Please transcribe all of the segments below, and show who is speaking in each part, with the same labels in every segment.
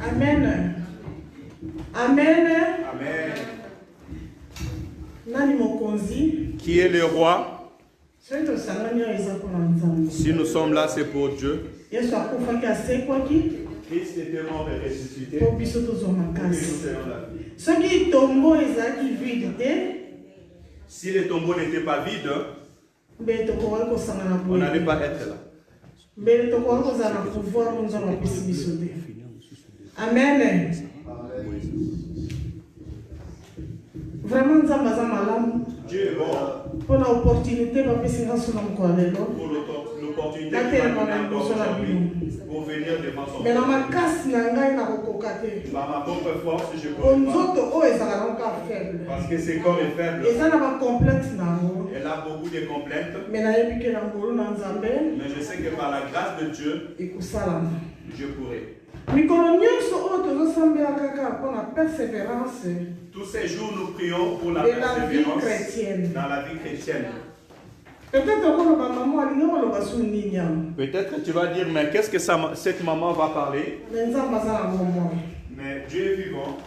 Speaker 1: Amen. Amen.
Speaker 2: Amen.
Speaker 1: Nani mokonzi?
Speaker 2: Qui est le roi? Si nous sommes là, c'est pour Dieu.
Speaker 1: Christ
Speaker 2: était mort et ressuscité.
Speaker 1: Pour nous
Speaker 2: si les tombeaux n'étaient pas vides, on n'allait pas être là.
Speaker 1: Amen. Vraiment,
Speaker 2: Dieu est bon.
Speaker 1: Pour l'opportunité, pour
Speaker 2: l'opportunité pour venir devant son
Speaker 1: mais dans ma
Speaker 2: Père.
Speaker 1: casse,
Speaker 2: Par ma propre force, je peux pas. Parce que ce corps est faible. Elle a beaucoup de complexes. Mais je sais que par la grâce de Dieu, je pourrai. Tous ces jours, nous prions pour la persévérance dans la vie chrétienne. Peut-être que tu vas dire, mais qu'est-ce que cette maman va parler? Mais Dieu est vivant.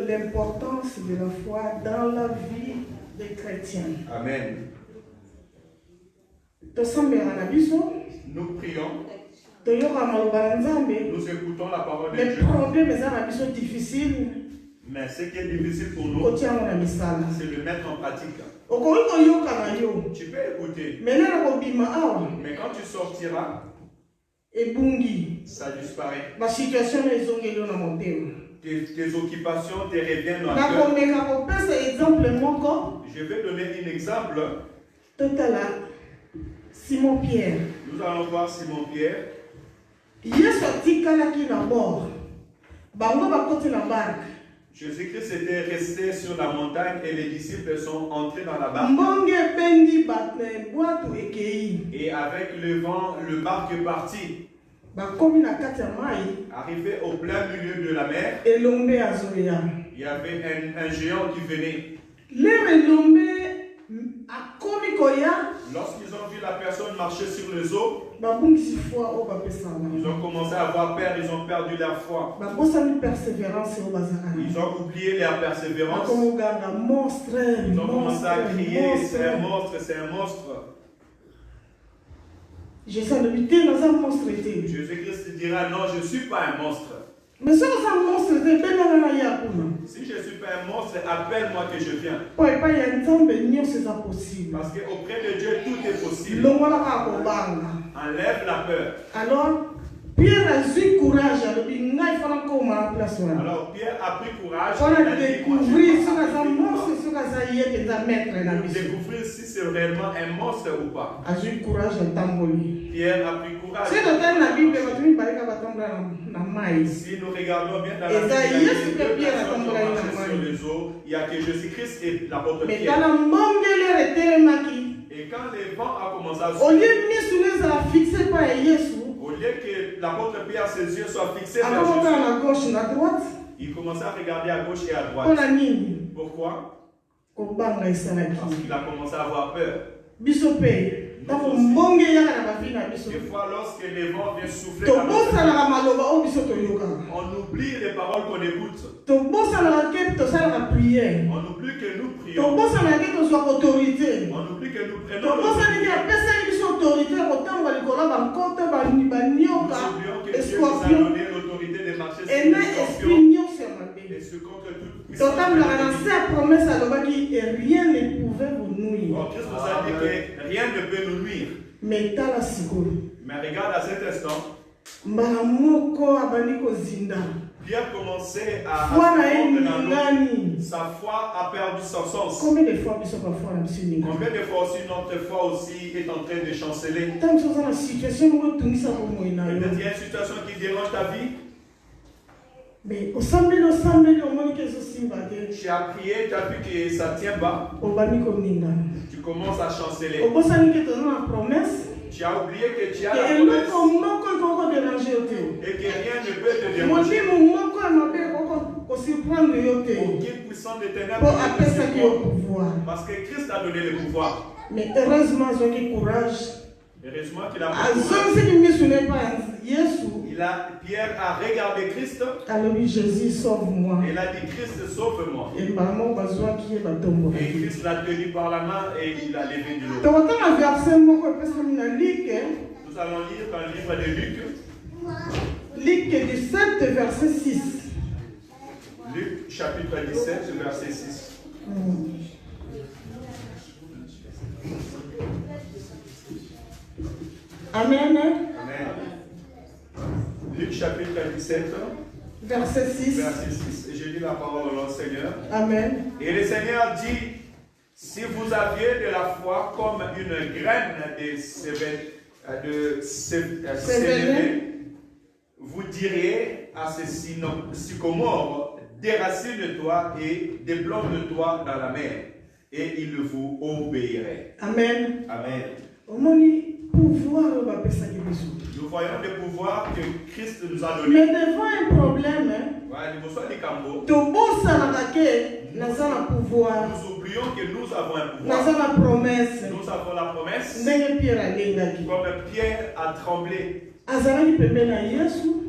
Speaker 1: L'importance de la foi dans la vie des chrétiens.
Speaker 2: Amen. Nous prions. Nous écoutons la parole de Dieu.
Speaker 1: Les problèmes sont difficiles.
Speaker 2: Mais ce qui est difficile pour nous, c'est de le mettre en pratique. Tu peux écouter. Mais quand tu sortiras, ça disparaît. Tes occupations te reviennent dans le cœur. Je vais donner un exemple.
Speaker 1: Simon Pierre.
Speaker 2: Nous allons voir Simon Pierre. Jésus-Christ était resté sur la montagne et les disciples sont entrés dans la barque. Et avec le vent, le barque est parti. Arrivé au plein milieu de la mer, il y avait un géant qui venait. Lorsqu'ils ont vu la personne marcher sur les eaux, ils ont commencé à avoir peur, ils ont perdu leur foi. Ils ont oublié leur persévérance. Ils ont commencé à crier, c'est un monstre, c'est un monstre. Jésus-Christ dira, non, je ne suis pas un monstre. Mais si je ne suis pas un monstre, appelle-moi que je viens. Parce qu'auprès de Dieu, tout est possible. Enlève la peur. Alors, Pierre a pris courage.
Speaker 1: Pour
Speaker 2: découvrir si c'est réellement un monstre ou pas. Pierre a pris courage. Si nous regardons bien dans la Bible, il y a deux personnes qui ont marché sur les eaux. Il y a que Jésus-Christ et l'apôtre Pierre. Et quand les vents ont commencé à souffler, au lieu que l'apôtre Pierre, ses yeux soient fixés vers Jésus, il commençait à regarder à gauche et à droite. Pourquoi? Parce qu'il a commencé à avoir peur. Des fois, lorsque les vents viennent souffler, on oublie les paroles qu'on écoute. On oublie que nous prions. On oublie que nous prenons l'autorité de marcher sur les scorpions et ce contre toute puissance.
Speaker 1: Rien ne pouvait vous nuire.
Speaker 2: Christ nous a dit que rien ne peut nous nuire. Mais regarde à cet instant, Pierre commençait à sa foi a perdu son sens. Combien de fois aussi notre foi aussi est en train de chanceler? Il y a une situation qui dérange ta vie. Mais tu
Speaker 3: as prié, tu as vu que ça ne tient pas. Tu commences à chanceler. Tu as oublié que tu as la promesse et que rien ne peut te déranger. Aucune puissance de ténèbres ne peut te pouvoir. Parce que Christ a donné le pouvoir.
Speaker 2: Mais heureusement, j'ai eu courage.
Speaker 3: Heureusement qu'il a Pierre a regardé Christ.
Speaker 2: Alors Jésus, sauve-moi.
Speaker 3: Il a dit Christ, sauve-moi.
Speaker 2: Et
Speaker 3: Christ l'a tenu par la main et il l'a levé de l'eau. Nous allons lire dans le livre de Luc.
Speaker 2: Luc 17, verset 6.
Speaker 3: Luc chapitre 17, verset 6.
Speaker 2: Amen.
Speaker 3: Amen. Luc chapitre 17,
Speaker 2: verset 6.
Speaker 3: Verset 6. Et je lis la parole de notre Seigneur.
Speaker 2: Amen.
Speaker 3: Et le Seigneur dit, si vous aviez de la foi comme une graine de sénévé, vous diriez à ce sycomore, déracine-toi et déplante-toi dans la mer, et il vous obéirait.
Speaker 2: Amen.
Speaker 3: Amen.
Speaker 2: Pouvoir,
Speaker 3: nous voyons le pouvoir que Christ nous a donné.
Speaker 2: Mais devant un problème,
Speaker 3: nous oublions que nous avons un pouvoir. Nous avons la promesse. Comme Pierre a tremblé.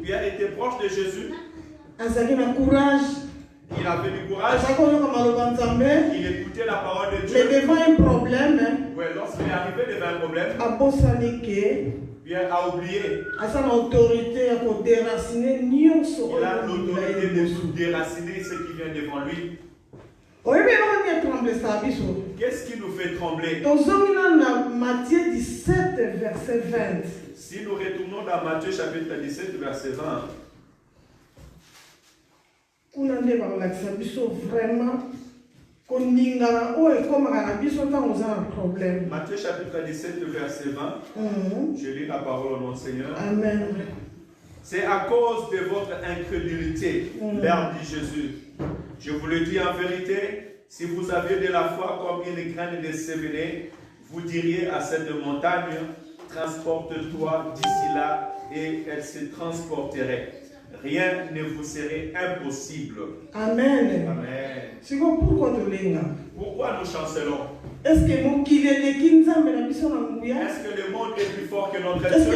Speaker 3: Pierre était proche de Jésus. Il avait du courage. Il écoutait la parole de Dieu.
Speaker 2: Mais devant un problème,
Speaker 3: lorsqu'il est arrivé devant un problème, Pierre a oublié. Il a l'autorité de déraciner ce qui vient devant lui. Qu'est-ce qui nous fait trembler?
Speaker 2: Matthieu 17, verset 20.
Speaker 3: Si nous retournons dans Matthieu chapitre 17, verset 20.
Speaker 2: Vraiment
Speaker 3: Matthieu chapitre 17, verset 20. Je lis la parole au nom du Seigneur.
Speaker 2: Amen.
Speaker 3: C'est à cause de votre incrédulité, Père dit Jésus. Je vous le dis en vérité, si vous aviez de la foi comme une graine de sénévé, vous diriez à cette montagne, transporte-toi d'ici là, et elle se transporterait. Rien ne vous serait impossible.
Speaker 2: Amen.
Speaker 3: Amen. Pourquoi nous chancelons?
Speaker 2: Est-ce que le monde
Speaker 3: est plus fort que notre Dieu?
Speaker 2: Est-ce que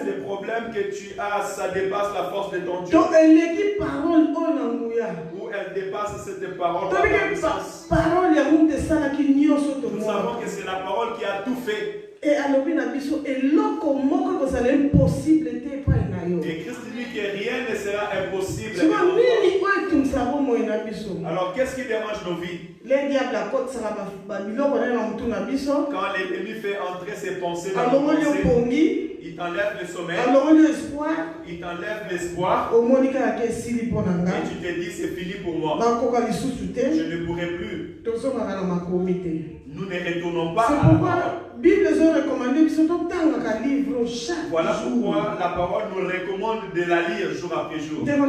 Speaker 3: le problème que tu as, ça dépasse la force de ton Dieu? Ou elle dépasse cette parole? Nous savons que c'est la parole qui a tout fait.
Speaker 2: Et alors, et
Speaker 3: Christ dit que rien ne sera impossible. Alors qu'est-ce qui dérange nos vies? Quand l'ennemi fait entrer ses pensées dans nos pensées, il t'enlève le sommeil, il t'enlève l'espoir, et tu te dis c'est fini pour moi, je ne pourrai plus. Nous ne retournons pas à la parole. Voilà pourquoi la parole nous recommande de la lire jour après jour. Même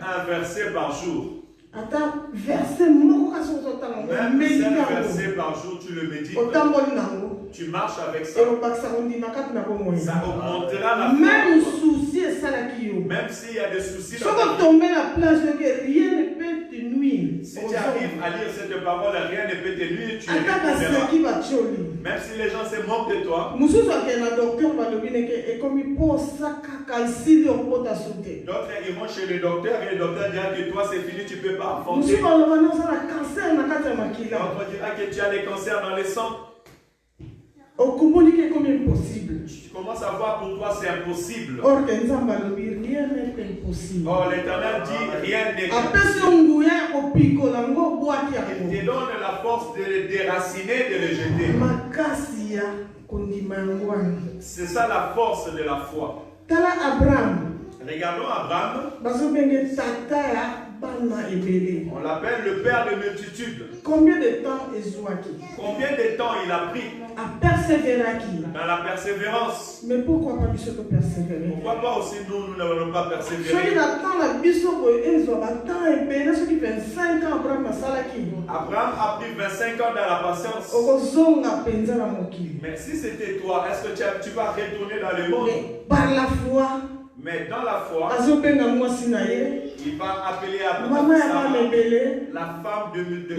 Speaker 3: un verset par jour. Même un verset par jour, tu le médites. Tu marches avec ça. Ça augmentera la foi.
Speaker 2: Même souci,
Speaker 3: même s'il y a des soucis
Speaker 2: dans ta vie.
Speaker 3: Si tu arrives à lire cette parole, rien ne peut te nuire, tu es même si les gens se moquent de toi. D'autres iront chez le docteur et le docteur dira que toi c'est fini, tu ne peux pas affronter. D'autres dira que tu as des cancers dans le sang. Tu commences à voir pour toi c'est impossible. Or l'Éternel dit rien n'est impossible. Il te donne la force de le déraciner, de le jeter. C'est ça la force de la foi. Regardons Abraham. On l'appelle le père de multitudes.
Speaker 2: Combien de temps
Speaker 3: il a pris Dans la persévérance.
Speaker 1: Mais pourquoi pas persévérer?
Speaker 3: Pourquoi pas aussi nous n'allons pas persévérer? Abraham a pris 25 ans dans la patience. Mais si c'était toi, est-ce que tu vas retourner dans le monde?
Speaker 1: Par la foi.
Speaker 3: Mais dans la foi, il va appeler à la femme de multitude.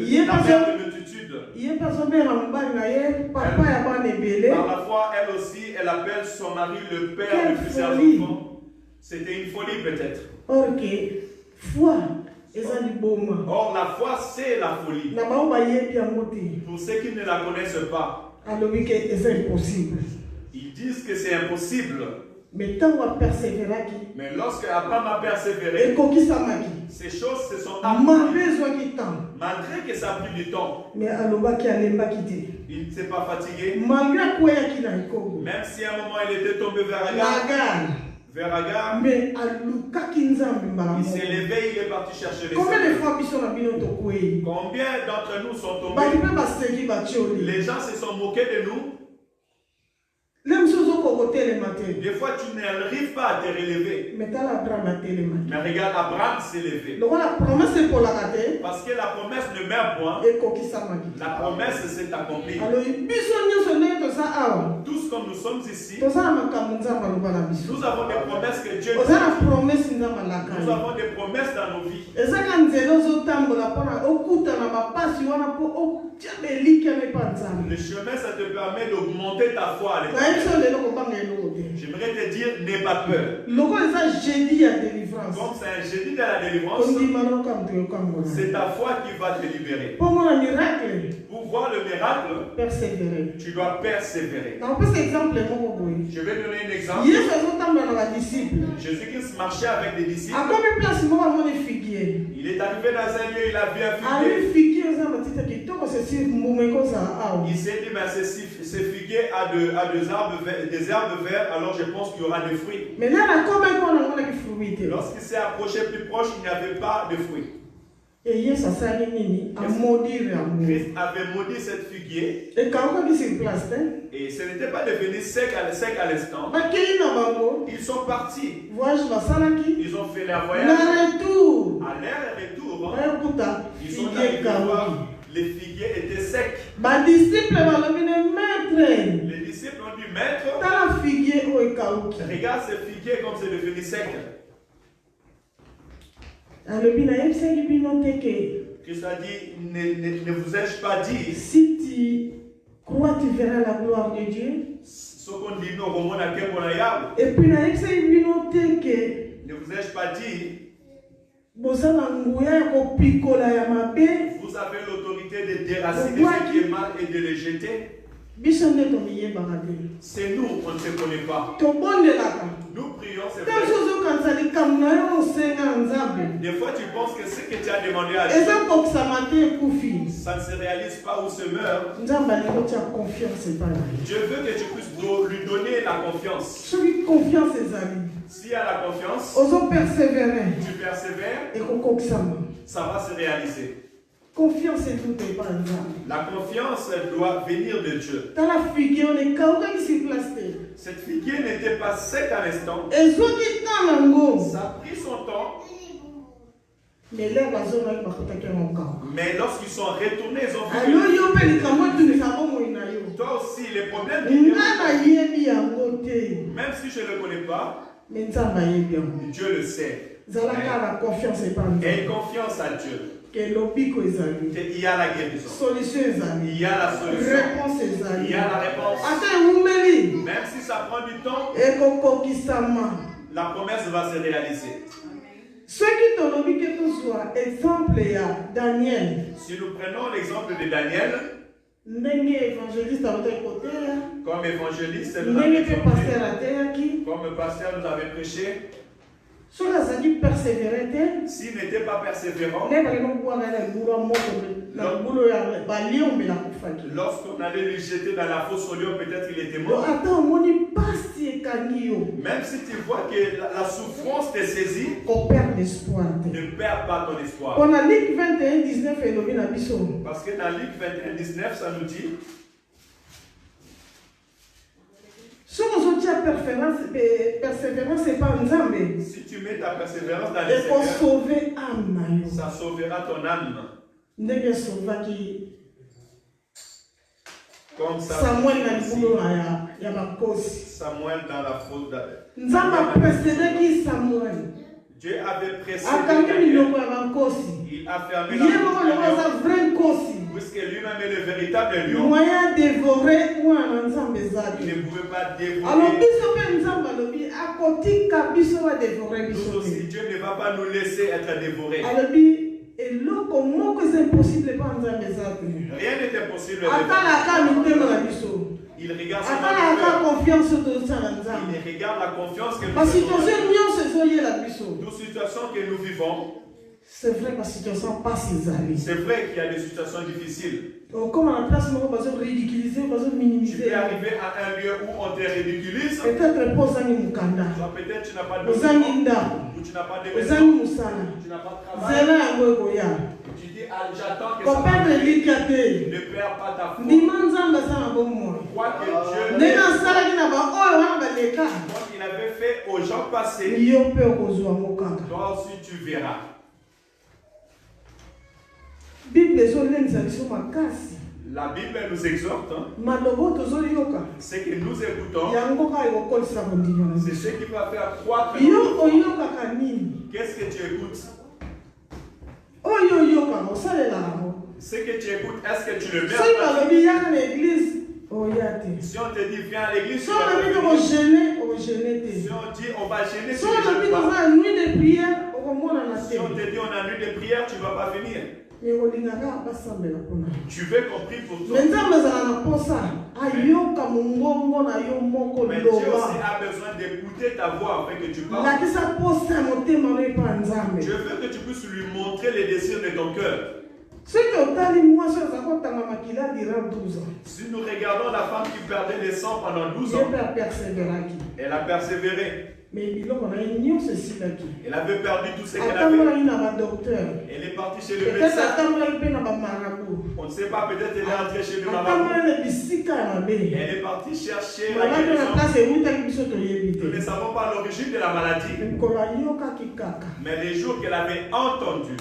Speaker 3: Par la foi, elle aussi, elle appelle son mari le père de plusieurs enfants. C'était une folie peut-être. Or, la foi, c'est la folie. Pour ceux qui ne la connaissent pas, ils disent que c'est impossible.
Speaker 1: Mais
Speaker 3: lorsque Abraham a persévéré, ces choses se sont accomplies. Malgré que ça a pris du temps, il ne s'est pas fatigué. Même si à un moment il était tombé vers Agar, il s'est levé, il est parti chercher les Seigneurs. Combien d'entre nous sont tombés? Les gens se sont moqués de nous. Des fois, tu n'arrives pas à te relever. Mais regarde, Abraham s'est levé. Parce que la promesse ne meurt point. La promesse s'est accomplie. Tous comme nous sommes ici, nous avons des promesses que Dieu nous dit. Nous avons des promesses dans nos vies. Le chemin, ça te permet d'augmenter ta foi à l'éternel. J'aimerais te dire, n'aie pas peur. Comme c'est un jeudi de la délivrance, c'est ta foi qui va te libérer. Pour voir le miracle, tu dois persévérer. Je vais donner un exemple. Jésus-Christ marchait avec des disciples. Il est arrivé dans un lieu, il a vu un figuier. Il s'est dit, ce figuier a des herbes vertes, alors je pense qu'il y aura des fruits. Lorsqu'il s'est approché plus proche, il n'y avait pas de fruits. Christ avait maudit cette figuier. Et ce n'était pas devenu sec à l'instant. Ils sont partis. Ils ont fait leur voyage. À l'air et retour, ils sont allés voir. Les figuiers étaient secs. Les disciples ont dit, maître, regarde ce figuier comme c'est devenu sec. Christ a dit, ne vous ai-je pas dit?
Speaker 1: Si tu crois, tu verras la gloire de Dieu. Et puis,
Speaker 3: ne vous ai-je pas dit?
Speaker 1: Vous avez
Speaker 3: l'autorité de déraciner ce qui est mal et de les jeter. C'est nous, on ne se connaît pas. Nous prions, c'est vrai. Des fois, tu penses que ce que tu as demandé à Dieu, ça ne se réalise pas ou se meurt. Dieu veut que tu puisses lui donner la confiance. S'il y a la confiance, tu persévères, ça va se réaliser. La confiance doit venir de Dieu. Cette figuier n'était pas sec à l'instant. Ça a pris son temps. Mais lorsqu'ils sont retournés, ils ont vu. Toi aussi, les problèmes même si je ne le connais pas, Dieu le sait. Aie confiance à Dieu. Il y a la guérison. Il y a la solution. Il y a la réponse. Même si ça prend du temps, la promesse va se réaliser.
Speaker 1: Si
Speaker 3: nous prenons l'exemple de Daniel, comme évangéliste, comme pasteur nous avait prêché, s'il n'était pas persévérant, lorsqu'on allait lui jeter dans la fosse au lion, peut-être il était mort. Même si tu vois que la souffrance te saisit, ne perds pas ton espoir. Parce que dans Luc 21, 19, ça nous dit,
Speaker 1: persévérance, c'est pas nzambe.
Speaker 3: Si tu mets ta persévérance dans
Speaker 1: Et
Speaker 3: le
Speaker 1: pour
Speaker 3: Seigneur,
Speaker 1: sauver âme,
Speaker 3: ça sauvera ton âme.
Speaker 1: ndenge sauvaki
Speaker 3: Comme ça,
Speaker 1: Samuel na libulo ya bakosi.
Speaker 3: Samuel dans la faute.
Speaker 1: Nzambe aprécédaki Samuel.
Speaker 3: Dieu avait précédé
Speaker 1: Akangi
Speaker 3: Daniel.
Speaker 1: miloko ya bakosi.
Speaker 3: Il a fermé
Speaker 1: Ye
Speaker 3: la
Speaker 1: moko
Speaker 3: bouche
Speaker 1: loko
Speaker 3: du
Speaker 1: aza
Speaker 3: lion,
Speaker 1: vrai nkosi.
Speaker 3: puisque lui-même est le véritable lion.
Speaker 1: Moyen dévorer mwana nzambe
Speaker 3: Il
Speaker 1: ezaki.
Speaker 3: ne pouvait pas
Speaker 1: Alors
Speaker 3: dévorer.
Speaker 1: biso mpe nzambe alobi akotika biso badévore
Speaker 3: Nous
Speaker 1: biso
Speaker 3: aussi,
Speaker 1: te.
Speaker 3: Dieu ne va pas nous laisser être dévorés.
Speaker 1: Alobi eloko moko eza impossible mpa nzambe eza te.
Speaker 3: Rien n'est impossible. de
Speaker 1: Atalaka
Speaker 3: Dieu.
Speaker 1: mitema na biso.
Speaker 3: Il regarde son
Speaker 1: Atalaka
Speaker 3: cœur.
Speaker 1: confiance tozosala nzambe.
Speaker 3: Il regarde la confiance que nous
Speaker 1: basituation
Speaker 3: avons.
Speaker 1: nyonso ezoyela biso.
Speaker 3: Nos situations que nous vivons,
Speaker 1: C'est vrai basituation mpasi ezali.
Speaker 3: c'est vrai qu'il y a des situations difficiles.
Speaker 1: Comme à la place moko bazoridiculize
Speaker 3: Tu
Speaker 1: bazominimize.
Speaker 3: peux arriver à un lieu où on te ridiculise.
Speaker 1: Peut-être mpo ozangi mokanda,
Speaker 3: Soit peut-être tu n'as pas de
Speaker 1: ozangi
Speaker 3: maison,
Speaker 1: ndako,
Speaker 3: ou tu n'as pas de
Speaker 1: ozangi
Speaker 3: maison,
Speaker 1: mosala,
Speaker 3: tu n'as pas de travail.
Speaker 1: nzela yango ekoya.
Speaker 3: Tu dis, ah, j'attends que ça
Speaker 1: kopendre
Speaker 3: m'arrive.
Speaker 1: elikya te.
Speaker 3: Ne perds pas ta foi.
Speaker 1: ndima nzambe aza na bomoi.
Speaker 3: Crois que Dieu,
Speaker 1: ndenge asalaki na baoyo wana baleka,
Speaker 3: comme il avait fait aux gens passés,
Speaker 1: yo mpe okozwa ngo kaka.
Speaker 3: toi aussi tu verras.
Speaker 1: Bible ezolendisa biso makasi.
Speaker 3: La Bible nous exhorte, hein,
Speaker 1: malobo tozolioka
Speaker 3: ce que nous écoutons,
Speaker 1: yango kaka ekokolisa kondima na
Speaker 3: c'est
Speaker 1: biso.
Speaker 3: ce qui va faire croître.
Speaker 1: yo oyokaka nini?
Speaker 3: Qu'est-ce que tu écoutes?
Speaker 1: oyo oyokaka osalelaka ngo.
Speaker 3: Ce que tu écoutes, est-ce que tu le mets
Speaker 1: soki
Speaker 3: en pratique?
Speaker 1: balobi yaka na église oya te.
Speaker 3: Si on te dit viens à l'église, tu
Speaker 1: soki
Speaker 3: vas
Speaker 1: olobi
Speaker 3: pas venir.
Speaker 1: tokogene okogene te.
Speaker 3: Si on dit on va gêner, tu
Speaker 1: soki
Speaker 3: ne
Speaker 1: olobi
Speaker 3: gênes pas.
Speaker 1: toza na nuit de prière okomonana
Speaker 3: Si
Speaker 1: te.
Speaker 3: on te dit on a nuit de prière, tu ne vas pas venir.
Speaker 1: me olingaka basambela mpona
Speaker 3: Tu veux qu'on prie pour toi.
Speaker 1: me nzambe ezala na posa ayoka mongongo na yo moko
Speaker 3: Mais Dieu aussi
Speaker 1: loba
Speaker 3: a besoin d'écouter ta voix afin que tu parles.
Speaker 1: lakisa posa ya motema no epa nzambe.
Speaker 3: Je veux que tu puisses lui montrer les désirs de ton cœur.
Speaker 1: soki otali mwasi oza kotanga makila dira 12 ans
Speaker 3: Si nous regardons la femme qui perdait le sang pendant 12
Speaker 1: ye
Speaker 3: ans,
Speaker 1: mpe aperseveraki
Speaker 3: elle a persévéré.
Speaker 1: me biloko na ye nyonso esilaki.
Speaker 3: Elle avait perdu tout ce qu'elle avait.
Speaker 1: atambolaki na badokteur,
Speaker 3: Elle est partie chez le
Speaker 1: peut-être
Speaker 3: médecin.
Speaker 1: atambolaki mpe na bamarabu,
Speaker 3: On ne sait pas, peut-être elle est entrée chez le marabout.
Speaker 1: atambolaki na bisika ya mabe.
Speaker 3: Elle est partie chercher la
Speaker 1: maladi na
Speaker 3: guérison.
Speaker 1: place ewutaki biso toyebi
Speaker 3: Nous ne
Speaker 1: te.
Speaker 3: savons pas l'origine de la maladie.
Speaker 1: mikolo ayokaki kaka
Speaker 3: Mais les jours qu'elle avait entendu,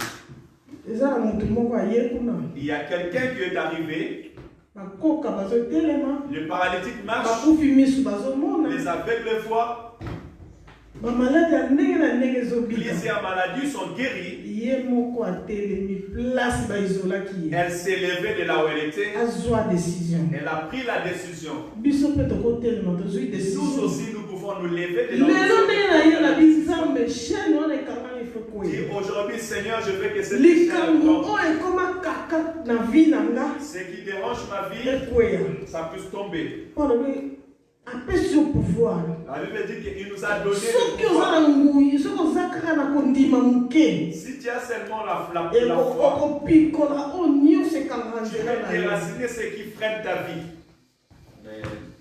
Speaker 1: eza na motu moko aye kuna
Speaker 3: il y a quelqu'un qui est arrivé.
Speaker 1: bakoka bazotelema,
Speaker 3: Le paralytique marche,
Speaker 1: bakufi misu bazomona,
Speaker 3: les aveugles voient,
Speaker 1: bamaladi ya ndenge na ndenge ezobika.
Speaker 3: plusieurs maladies sont guéries.
Speaker 1: ye moko atelemi place baizolaki ye
Speaker 3: Elle s'est levée de là où elle était.
Speaker 1: azwa décision.
Speaker 3: Elle a pris la décision.
Speaker 1: biso mpe tokotelema tozwi
Speaker 3: Nous
Speaker 1: décision.
Speaker 3: aussi, nous pouvons nous lever de là où
Speaker 1: lelo
Speaker 3: nous
Speaker 1: ndenge na ye na binzambe chaine wana ekangani
Speaker 3: sommes.
Speaker 1: efo
Speaker 3: Dis
Speaker 1: koye
Speaker 3: aujourd'hui, Seigneur, je veux que cette
Speaker 1: likambo
Speaker 3: chaîne,
Speaker 1: oyo ekoma kaka na vi na nga
Speaker 3: ce qui dérange ma vie,
Speaker 1: ekweya
Speaker 3: ça puisse tomber.
Speaker 1: mpo alobi apesi yo pouvoir.
Speaker 3: La Bible dit qu'il nous a donné
Speaker 1: soki
Speaker 3: le
Speaker 1: oza
Speaker 3: pouvoir.
Speaker 1: na ngui soki oza kaka na kondima moke
Speaker 3: Si tu as seulement la foi,
Speaker 1: okopikola oyo nyonso ekanga
Speaker 3: tu
Speaker 1: nzela
Speaker 3: peux
Speaker 1: na yo.
Speaker 3: déraciner ce qui freine ta vie.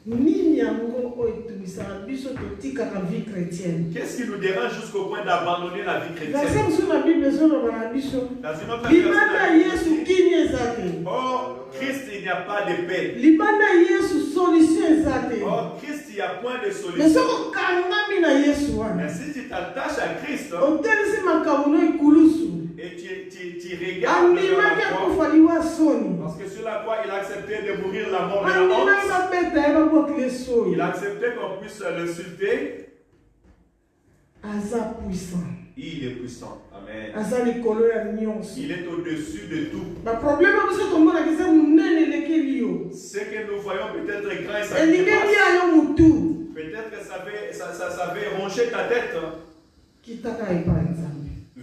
Speaker 1: nini yango oyo etumisaka biso totikaka vie chrétienne?
Speaker 3: Qu'est-ce qui nous dérange jusqu'au point d'abandonner la vie
Speaker 1: verset
Speaker 3: chrétienne?
Speaker 1: mosusu na bible ezoloba na biso
Speaker 3: Dans une autre
Speaker 1: libanda ya
Speaker 3: version,
Speaker 1: yesu kini eza te.
Speaker 3: Or, Christ, il n'y a pas de paix.
Speaker 1: libanda ya yesu solution eza te.
Speaker 3: Or, Christ, il n'y a point de
Speaker 1: me
Speaker 3: solution.
Speaker 1: soki okangami na yesu
Speaker 3: Mais
Speaker 1: wana
Speaker 3: si tu t'attaches à Christ
Speaker 1: otelisi makambo no ekulusu
Speaker 3: et tu regardes vers
Speaker 1: andimaki
Speaker 3: la croix,
Speaker 1: akufa liwa soni
Speaker 3: parce que sur la croix, il a accepté de mourir la mort de la
Speaker 1: andimaki
Speaker 3: honte.
Speaker 1: babeta ye babokile soyi.
Speaker 3: Il a accepté qu'on puisse l'insulter.
Speaker 1: aza puissant,
Speaker 3: Il est puissant. Amen.
Speaker 1: aza likolo ya nyonso.
Speaker 3: Il est au-dessus de tout.
Speaker 1: baproblème oyo biso tomonaka eza monene elekeli yo,
Speaker 3: Ce que nous voyons peut-être grand et ça
Speaker 1: elingeli
Speaker 3: dépasse.
Speaker 1: ya yo mutu
Speaker 3: Peut-être que ça avait rongé ta tête.
Speaker 1: kitaka epai nzambe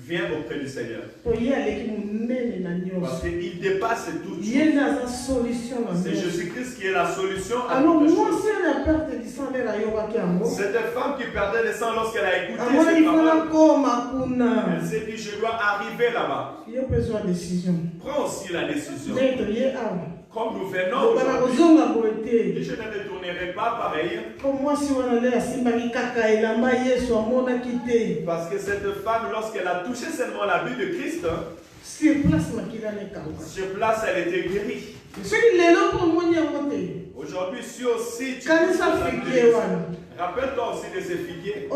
Speaker 3: Viens auprès du Seigneur.
Speaker 1: po ye aleki monene na
Speaker 3: Parce
Speaker 1: nyonso.
Speaker 3: qu'il dépasse tout.
Speaker 1: ye nde aza solution na
Speaker 3: C'est
Speaker 1: nyonso.
Speaker 3: Jésus-Christ qui est la solution à
Speaker 1: alors
Speaker 3: toutes
Speaker 1: mwasi
Speaker 3: choses.
Speaker 1: oyo ya perte du sang ndenge ayokaki yango
Speaker 3: Cette femme qui perdait le sang lorsqu'elle a écouté
Speaker 1: amonaki
Speaker 3: ces
Speaker 1: mpona
Speaker 3: paroles,
Speaker 1: koma kuna
Speaker 3: elle s'est dit, je dois arriver là-bas.
Speaker 1: yo mpe zwa décision
Speaker 3: Prends aussi la décision.
Speaker 1: ndenge toye awa
Speaker 3: Comme nous venons
Speaker 1: lokana
Speaker 3: aujourd'hui,
Speaker 1: kozonga boye te.
Speaker 3: je ne retournerai pas pareil.
Speaker 1: po mwasi wana nde asimbaki kaka elamba yesu amonaki te
Speaker 3: Parce que cette femme, lorsqu'elle a touché seulement la vue de Christ,
Speaker 1: sur place makila nekauka.
Speaker 3: sur place, elle était guérie.
Speaker 1: soki lelo mpo omoni yango te
Speaker 3: Aujourd'hui, si aussi tu rappelle-toi aussi de ces figuiers.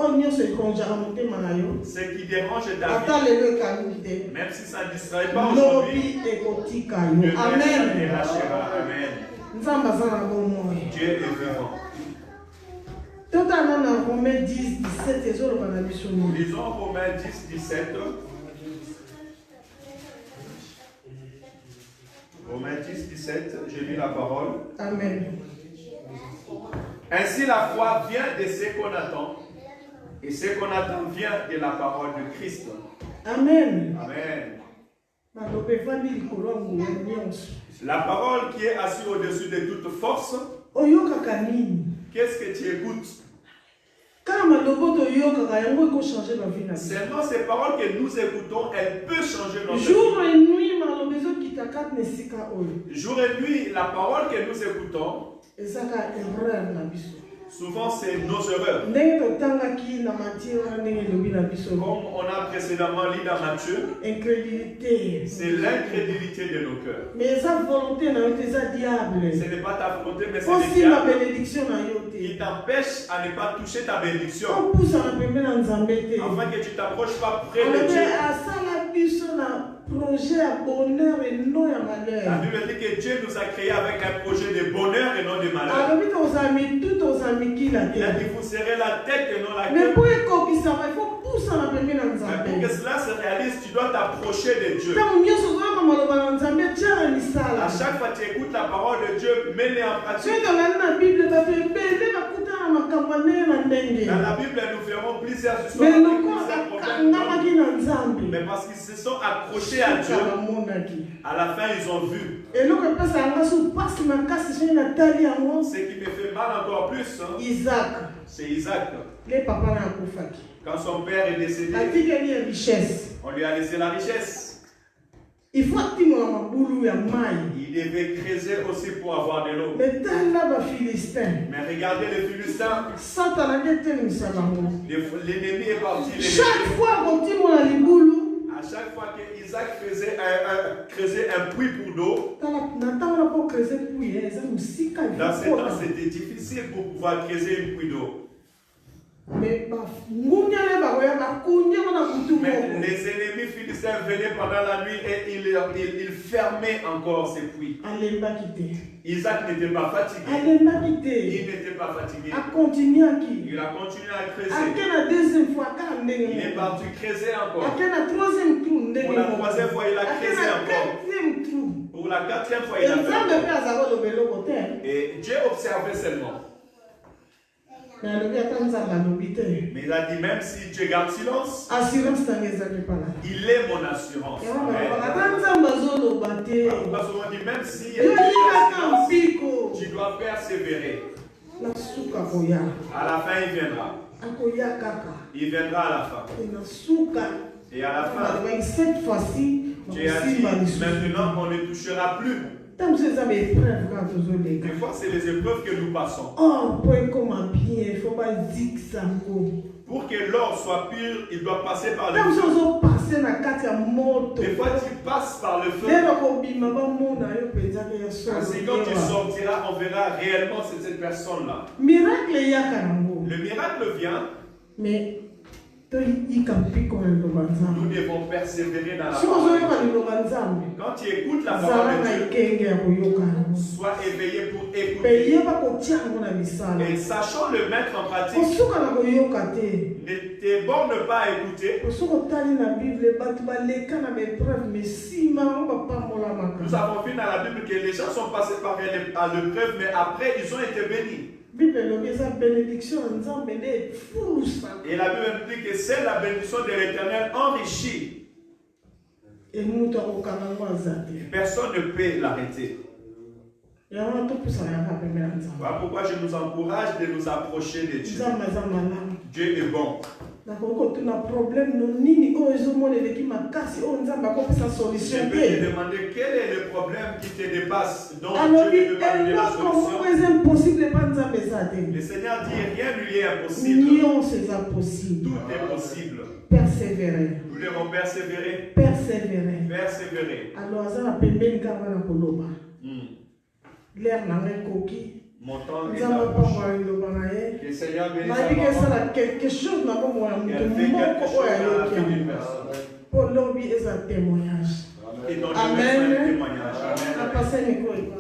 Speaker 3: Ce qui dérange David, même si ça ne distrait pas aujourd'hui, Dieu dérachera. Amen. Dieu est vivant. Lisons Romains 10, 17. Romains 10, 17, j'ai lu la parole.
Speaker 1: Amen.
Speaker 3: Ainsi la foi vient de ce qu'on attend, et ce qu'on attend vient de la parole de Christ.
Speaker 1: Amen.
Speaker 3: Amen. La parole qui est assise au-dessus de toute force, qu'est-ce que tu écoutes? Seulement ces paroles que nous écoutons, elles peuvent changer notre vie. Jour et nuit, la parole que nous écoutons, souvent c'est nos erreurs. Comme on a précédemment lu dans Matthieu, c'est l'incrédulité de nos cœurs. Ce n'est pas ta volonté, mais c'est le diable qui t'empêche à ne pas toucher ta bénédiction. Afin que tu ne t'approches pas près de Dieu. La Bible dit que Dieu nous a créés avec un projet de bonheur et non de malheur. Il a dit vous serez la tête et non la queue. Mais pour que cela se réalise, tu dois t'approcher de Dieu. À chaque fois que tu écoutes la parole de Dieu, mets-les en pratique. Dans la Bible, nous verrons plusieurs histoires. Mais parce qu'ils se sont accrochés à Dieu, à la fin ils ont vu. Ce qui me fait mal encore plus, c'est Isaac. Quand son père est décédé, on lui a laissé la richesse. Il devait creuser aussi pour avoir de l'eau. Mais regardez les Philistins. L'ennemi est parti. À chaque fois qu'Isaac creusait un puits pour l'eau, dans ces temps c'était difficile pour pouvoir creuser un puits d'eau. Mais les ennemis philistins venaient pendant la nuit et ils fermaient encore ces puits. Isaac n'était pas fatigué. Il n'était pas fatigué. Il a continué à creuser. Il est parti creuser encore. Pour la troisième fois, il a creusé encore. Pour la quatrième fois, il a fait. Et Dieu observait seulement. Mais il a dit même si Dieu garde silence, il est mon assurance. Parce qu'on dit même si tu dois persévérer. À la fin il viendra. Il viendra à la fin. Et à la fin, cette fois-ci, Dieu a dit maintenant on ne touchera plus. Des fois, c'est les épreuves que nous passons. Pour que l'or soit pur, il doit passer par le feu. Des fois, tu passes par le feu. Ainsi, quand tu sortiras, on verra réellement cette personne-là. Le miracle vient. Mais nous devons persévérer dans la parole. Quand tu écoutes la parole de Dieu, sois éveillé pour écouter. Et sachant le mettre en pratique, ne te borne pas à écouter. Nous avons vu dans la Bible que les gens sont passés par l'épreuve, mais après ils ont été bénis. Et la Bible dit que c'est la bénédiction de l'Éternel enrichie. Personne ne peut l'arrêter. Voilà pourquoi je nous encourage de nous approcher de Dieu. Dieu est bon. Je peux te demander quel est le problème qui te dépasse, dont Dieu ne peut pas donner la solution. Le Seigneur dit rien ne lui est impossible. Tout est possible.
Speaker 1: Persévérer.
Speaker 3: Nous devons persévérer. Alors,
Speaker 1: mon temps
Speaker 3: enfant et la bouche. Que le Seigneur bénisse sa maman.
Speaker 1: quelque chose n'a pas moi.
Speaker 3: Elle fait quelque chose dans la vie d'une personne.
Speaker 1: Pour l'objet est un témoignage.
Speaker 3: Et donc,
Speaker 1: Amen.
Speaker 3: le témoignage. Amen.